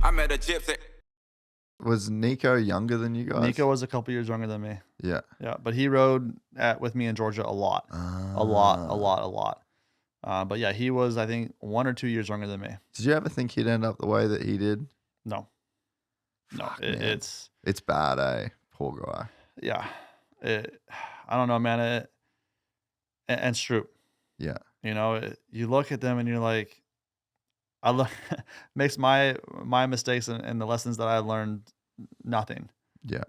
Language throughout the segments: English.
I met a gypsy. Was Nico younger than you guys? Nico was a couple years younger than me. Yeah. Yeah, but he rode with me in Georgia a lot. A lot. But yeah, he was, I think, 1 or 2 years younger than me. Did you ever think he'd end up the way that he did? No. Fuck, It's bad, eh? Poor guy. Yeah. I don't know, man. And Stroop. Yeah. You know, you look at them and you're like, makes my mistakes and the lessons that I learned nothing. Yeah.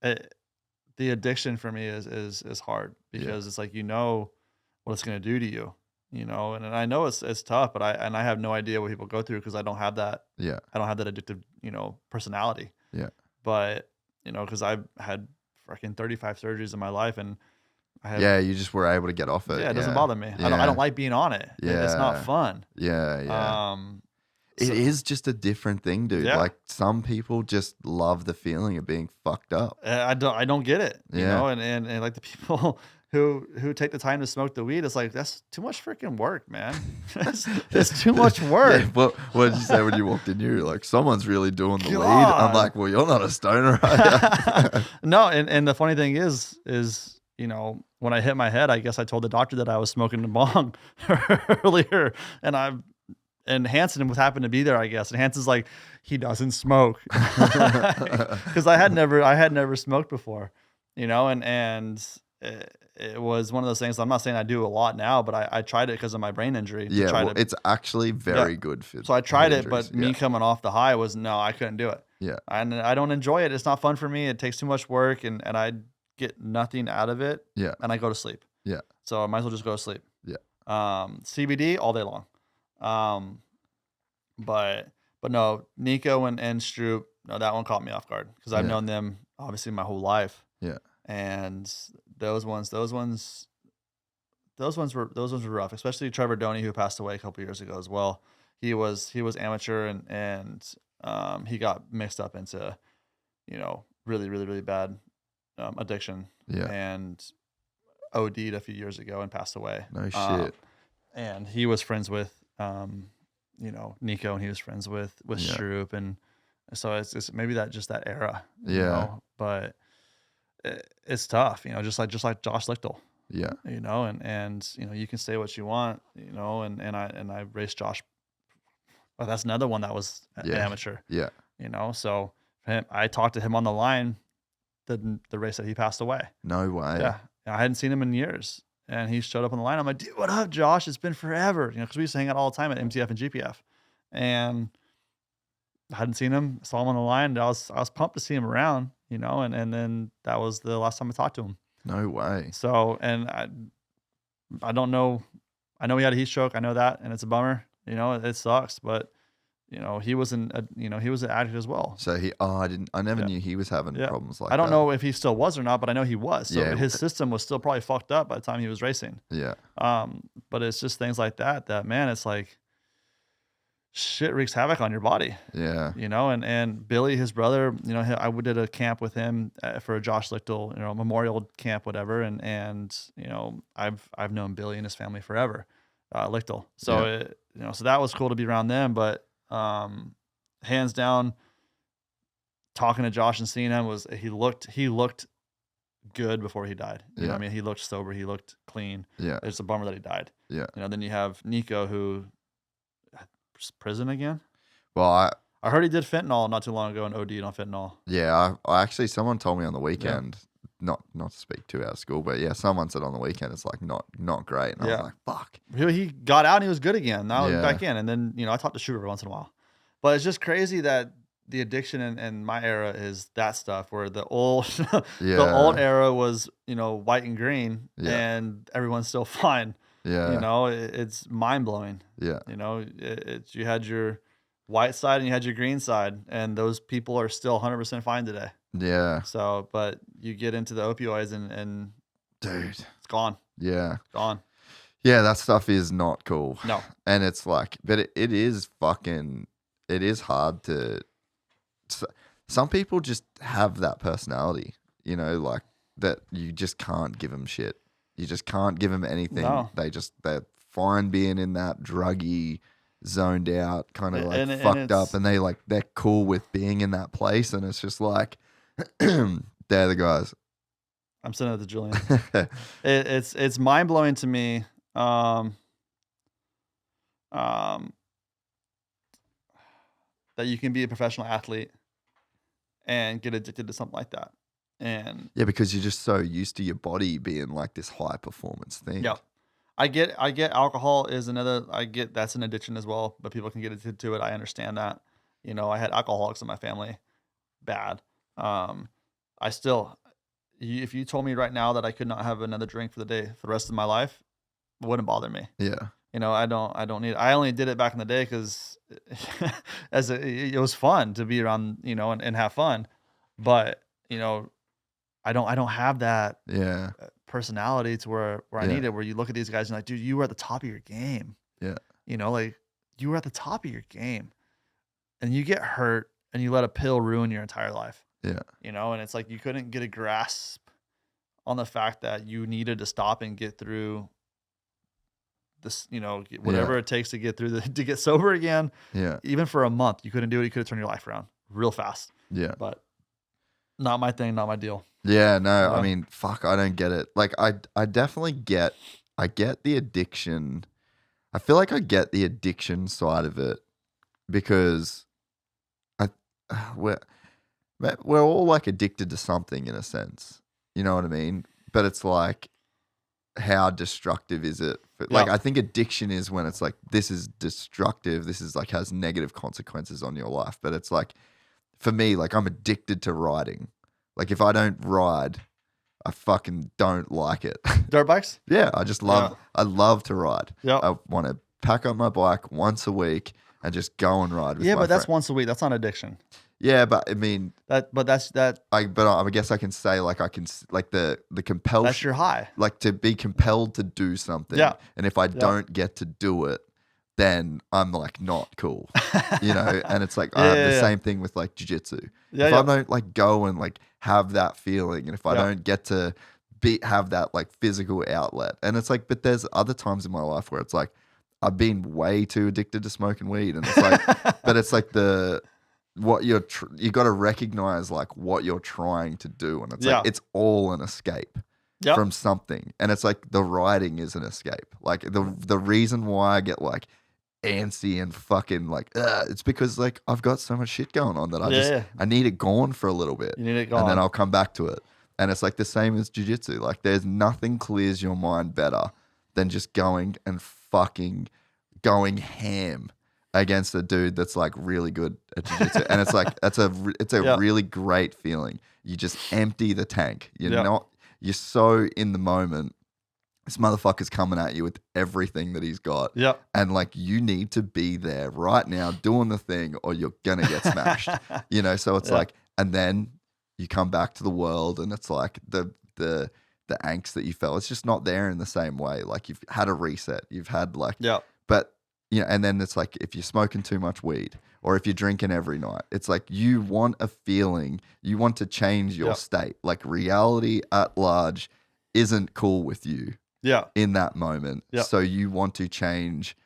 The addiction for me is hard because it's like, you know what it's going to do to you, you know, and I know it's tough, but I have no idea what people go through because I don't have that. Yeah. I don't have that addictive, you know, personality. Yeah. But, you know, because I've had freaking 35 surgeries in my life and you just were able to get off it. Yeah, it doesn't bother me. Yeah. I don't like being on it. Yeah. It's not fun. Yeah. It is just a different thing, dude. Yeah. Like some people just love the feeling of being fucked up. I don't get it. You know, and like the people who take the time to smoke the weed, it's like that's too much freaking work, man. it's too much work. Yeah, what did you say when you walked in? You were like, someone's really doing the weed. I'm like, well, you're not a stoner, are you? No, and the funny thing is, you know, when I hit my head, I guess I told the doctor that I was smoking the bong earlier, and Hanson was happened to be there, I guess. And Hanson's like, he doesn't smoke, because I had never smoked before, you know, and it was one of those things. I'm not saying I do a lot now, but I tried it because of my brain injury. Yeah, it's actually very good for. So I tried it, but me coming off the high was no, I couldn't do it. Yeah, and I don't enjoy it. It's not fun for me. It takes too much work, and I get nothing out of it. Yeah, and I go to sleep. Yeah, so I might as well just go to sleep. Yeah, CBD all day long. But no, Nico and Stroop, no, that one caught me off guard because I've known them obviously my whole life. Yeah, and those ones were rough, especially Trevor Doney, who passed away a couple years ago as well. He was amateur and he got mixed up into, you know, really, really, really bad addiction. Yeah, and OD'd a few years ago and passed away. No shit. And he was friends with you know, Nico, and he was friends with Stroop, and so it's maybe that era. You know? But it's tough, you know, just like Josh Lichtel. Yeah. You know, and you know, you can say what you want, you know, and I raced Josh. Well, that's another one that was amateur. Yeah. You know, so I talked to him on the line the race that he passed away. No way. Yeah. I hadn't seen him in years. And he showed up on the line. I'm like, dude, what up, Josh? It's been forever. You know, because we used to hang out all the time at MTF and GPF. And I hadn't seen him, saw him on the line. And I was pumped to see him around, you know, and then that was the last time I talked to him. No way. So, and I don't know. I know he had a heat stroke. I know that, and it's a bummer. You know, it sucks, but you know, he was an addict as well. So I never knew he was having problems like that. I don't know if he still was or not, but I know he was. So Yeah. his system was still probably fucked up by the time he was racing. Yeah. But it's just things like that, man, it's like shit wreaks havoc on your body. Yeah. You know, and Billy, his brother, you know, I did a camp with him for a Josh Lichtel, you know, memorial camp, whatever. And, you know, I've known Billy and his family forever, Lichtel. So, you know, so that was cool to be around them, but, hands down, talking to Josh and seeing him he looked good before he died. You know what I mean? He looked sober. He looked clean. Yeah. It's a bummer that he died. Yeah. You know, then you have Nico, who prison again. Well, I heard he did fentanyl not too long ago and OD'd on fentanyl. Yeah. I actually, someone told me on the weekend, not to speak too out of school, but someone said on the weekend, it's like not great. And I was like, fuck. He got out and he was good again. Now he's back in. And then, you know, I talk to Shooter once in a while, but it's just crazy that the addiction in my era is that stuff where the old, the old era was, you know, white and green and everyone's still fine. Yeah. You know, it's mind blowing. Yeah. You know, you had your white side and you had your green side, and those people are still 100% fine today. Yeah. So, but you get into the opioids and dude, it's gone. Yeah. Gone. Yeah, that stuff is not cool. No. And it's like, but it is hard to, some people just have that personality, you know, like that you just can't give them shit. You just can't give them anything. No. They're fine being in that druggy zoned out, kind of like and fucked up, it's and they're cool with being in that place, and it's just like they're the guys. I'm sending it to Julian. It's mind blowing to me. Um, that you can be a professional athlete and get addicted to something like that. And Yeah, because you're just so used to your body being like this high performance thing. yeah, I get alcohol is another. I get that's an addiction as well, but people can get addicted to it. I understand that. You know, I had alcoholics in my family, bad. I still, if you told me right now that I could not have another drink for the day for the rest of my life, it wouldn't bother me. Yeah. You know, I don't need. I only did it back in the day because it was fun to be around, you know, and have fun. But you know, I don't have that Yeah. personality to where I Yeah. need it. Where you look at these guys and like, dude, you were at the top of your game. Yeah. You know, like you were at the top of your game, and you get hurt, and you let a pill ruin your entire life. Yeah. You know, and it's like you couldn't get a grasp on the fact that you needed to stop and get through this, you know, whatever it takes to get through to get sober again. Yeah. Even for a month, you couldn't do it. You could have turned your life around real fast. Yeah. But not my thing, not my deal. Yeah, no, I Yeah. mean, fuck, I don't get it. Like, I definitely get the addiction. I feel like I get the addiction side of it because I we're we're all like addicted to something in a sense. You know what I mean? But it's like, how destructive is it? Like, Yeah. I think addiction is when it's like, this is destructive. This is like has negative consequences on your life. But it's like, for me, like I'm addicted to riding. Like if I don't ride, I fucking don't like it. Dirt bikes? Yeah, I just love. Yeah. I love to ride. Yeah. I want to pack up my bike once a week and just go and ride with Yeah, my but that's friend. once a week. That's not addiction. Yeah, but I mean, But that's I guess I can say like like the compulsion, that's your high. like to be compelled to do something. Yeah. And if I don't get to do it, then I'm like not cool. You know, and it's like I have the Yeah. same thing with like jiu-jitsu. Yeah, If yeah. I don't like go and like have that feeling, and if I Yeah. don't get to have that like physical outlet, and it's like, but there's other times in my life where it's like I've been way too addicted to smoking weed, and it's like, but it's like what you're you got to recognize like what you're trying to do, and it's Yeah. like it's all an escape Yep. from something, and it's like the writing is an escape. Like the reason why I get like antsy and fucking like it's because like I've got so much shit going on that Yeah. I need it gone for a little bit, You need it and then gone. I'll come back to it. And it's like the same as jiu-jitsu. Like there's nothing clears your mind better than just going and fucking going ham against a dude that's like really good at jiu-jitsu. And it's like it's a Yeah. really great feeling. You just empty the tank. Yeah. You're so in the moment. This motherfucker's coming at you with everything that he's got. Yep. And like you need to be there right now doing the thing or you're gonna get smashed. You know, so it's Yeah. like, and then you come back to the world and it's like the angst that you felt, it's just not there in the same way. Like you've had a reset. You've had like Yep. but you know, and then it's like if you're smoking too much weed or if you're drinking every night, it's like you want a feeling, you want to change your Yep. state. Like reality at large isn't cool with you Yeah. in that moment. Yep. So you want to change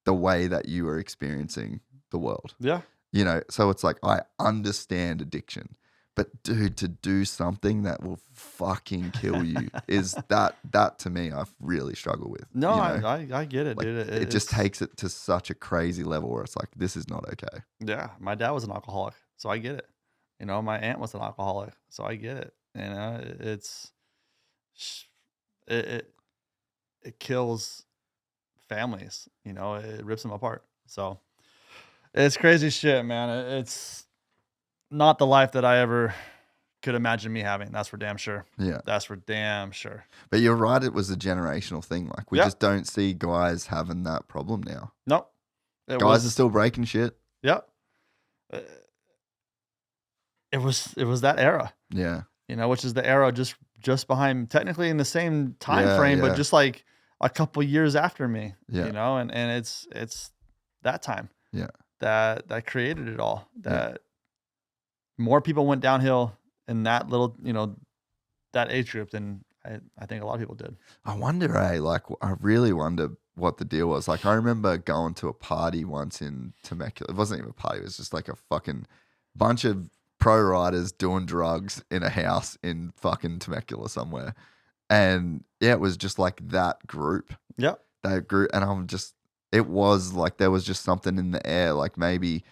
the way that you are experiencing the world. Yeah. You know, so it's like I understand addiction. But dude, to do something that will fucking kill you is that to me I've really struggled with. No, you know? I get it, Like, dude. it just it's- takes it to such a crazy level where it's like, this is not okay. Yeah, my dad was an alcoholic, so I get it. You know, my aunt was an alcoholic, so I get it. You know, it kills families. You know, it rips them apart. So it's crazy shit, man. It's not the life that I ever could imagine me having. That's for damn sure. Yeah. That's for damn sure. But you're right, it was a generational thing. Like we Yeah. just don't see guys having that problem now. Nope. It Guys was, are still breaking shit. Yep. It was that era. Yeah. You know, which is the era just behind, technically in the same time Yeah, frame, yeah. but just like a couple years after me. Yeah. You know, and it's that time. Yeah. That created it all. Yeah. That more people went downhill in that little, you know, that age group than I think a lot of people did. I wonder, like I really wonder what the deal was. Like I remember going to a party once in Temecula. It wasn't even a party. It was just like a fucking bunch of pro riders doing drugs in a house in fucking Temecula somewhere. And yeah, it was just like that group. Yep. That group. And it was like there was just something in the air. Like maybe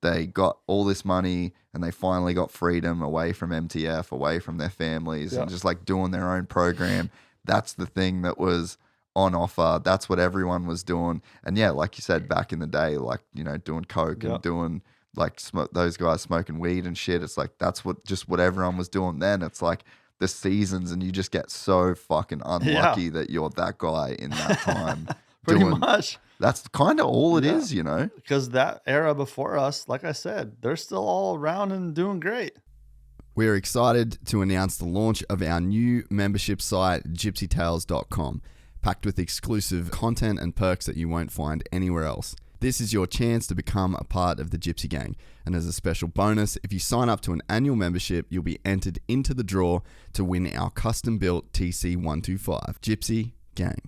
they got all this money and they finally got freedom away from MTF, away from their families, and just like doing their own program. That's the thing that was on offer. That's what everyone was doing. And yeah, like you said, back in the day, like, you know, doing coke and doing like those guys smoking weed and shit. It's like that's what everyone was doing then. It's like the seasons, and you just get so fucking unlucky that you're that guy in that time. Pretty much. That's kind of all it is, you know? Because that era before us, like I said, they're still all around and doing great. We're excited to announce the launch of our new membership site, gypsytales.com, packed with exclusive content and perks that you won't find anywhere else. This is your chance to become a part of the Gypsy Gang. And as a special bonus, if you sign up to an annual membership, you'll be entered into the draw to win our custom-built TC125. Gypsy Gang.